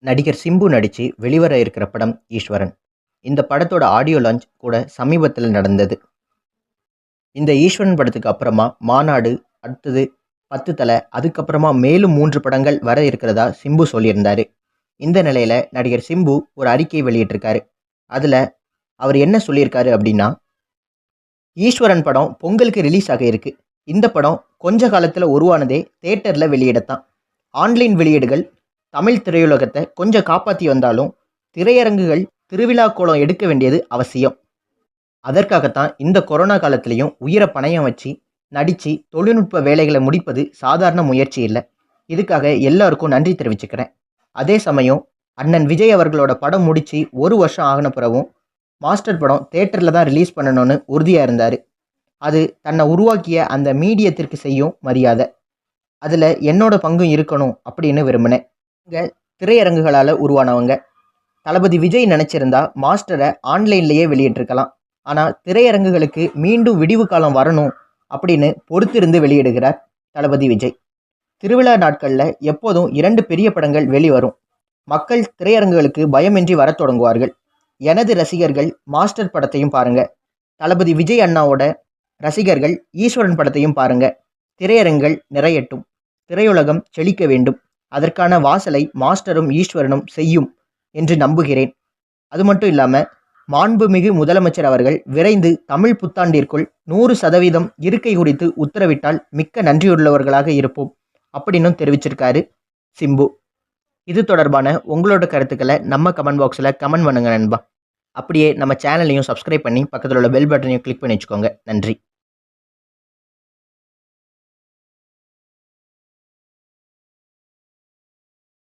நடிகர் சிம்பு நடிச்சு வெளிவர இருக்கிற படம் ஈஸ்வரன். இந்த படத்தோட ஆடியோ லான்ச் கூட சமீபத்தில் நடந்தது. இந்த ஈஸ்வரன் படத்துக்கு அப்புறமா மாநாடு, அடுத்தது 10 தல, அதுக்கப்புறமா மேலும் 3 படங்கள் வர இருக்கிறதா சிம்பு சொல்லியிருந்தாரு. இந்த நிலையில நடிகர் சிம்பு ஒரு அறிக்கை வெளியிட்டிருக்காரு. அதுல அவர் என்ன சொல்லியிருக்காரு அப்படின்னா, ஈஸ்வரன் படம் பொங்கலுக்கு ரிலீஸ் ஆக இருக்கு. இந்த படம் கொஞ்ச காலத்துல உருவானதே தியேட்டர்ல வெளியிடத்தான். ஆன்லைன் வெளியீடுகள் தமிழ் திரையுலகத்தை கொஞ்சம் காப்பாற்றி வந்தாலும் திரையரங்குகள் திருவிழா கோலம் எடுக்க வேண்டியது அவசியம். அதற்காகத்தான் இந்த கொரோனா காலத்திலையும் உயிரை பணயம் வச்சு நடித்து தொழில்நுட்ப வேலைகளை முடிப்பது சாதாரண முயற்சி இல்லை. இதுக்காக எல்லாருக்கும் நன்றி தெரிவிச்சுக்கிறேன். அதே சமயம் அண்ணன் விஜய் அவர்களோட படம் முடித்து 1 வருஷம் ஆகின பிறகும் மாஸ்டர் படம் தேட்டரில் தான் ரிலீஸ் பண்ணணும்னு உறுதியாக இருந்தார். அது தன்னை உருவாக்கிய அந்த மீடியத்திற்கு செய்யும் மரியாதை. அதில் என்னோட பங்கும் இருக்கணும் அப்படின்னு விரும்பினேன். இங்கே திரையரங்குகளால் உருவானவங்க. தளபதி விஜய் நினச்சிருந்தா மாஸ்டரை ஆன்லைன்லேயே வெளியிட்டிருக்கலாம். ஆனால் திரையரங்குகளுக்கு மீண்டும் விடிவு காலம் வரணும் அப்படின்னு பொறுத்திருந்து வெளியிடுகிறார் தளபதி விஜய். திருவிழா நாட்களில் எப்போதும் 2 பெரிய படங்கள் வெளிவரும். மக்கள் திரையரங்குகளுக்கு பயமின்றி வரத் தொடங்குவார்கள். எனது ரசிகர்கள் மாஸ்டர் படத்தையும் பாருங்க, தளபதி விஜய் அண்ணாவோட ரசிகர்கள் ஈஸ்வரன் படத்தையும் பாருங்க. திரையரங்குகள் நிறையட்டும், திரையுலகம் செழிக்க வேண்டும். அதற்கான வாசலை மாஸ்டரும் ஈஸ்வரனும் செய்யும் என்று நம்புகிறேன். அது மட்டும் இல்லாமல் மாண்புமிகு முதலமைச்சர் அவர்கள் விரைந்து தமிழ் புத்தாண்டிற்குள் 100% இருக்கை குறித்து உத்தரவிட்டால் மிக்க நன்றியுள்ளவர்களாக இருப்போம் அப்படின்னு தெரிவிச்சிருக்காரு சிம்பு. இது தொடர்பான உங்களோட கருத்துக்களை நம்ம கமெண்ட் பாக்ஸில் கமெண்ட் பண்ணுங்க நண்பா. அப்படியே நம்ம சேனலையும் சப்ஸ்கிரைப் பண்ணி பக்கத்தில் உள்ள பெல் பட்டனையும் கிளிக் பண்ணி வச்சுக்கோங்க. நன்றி.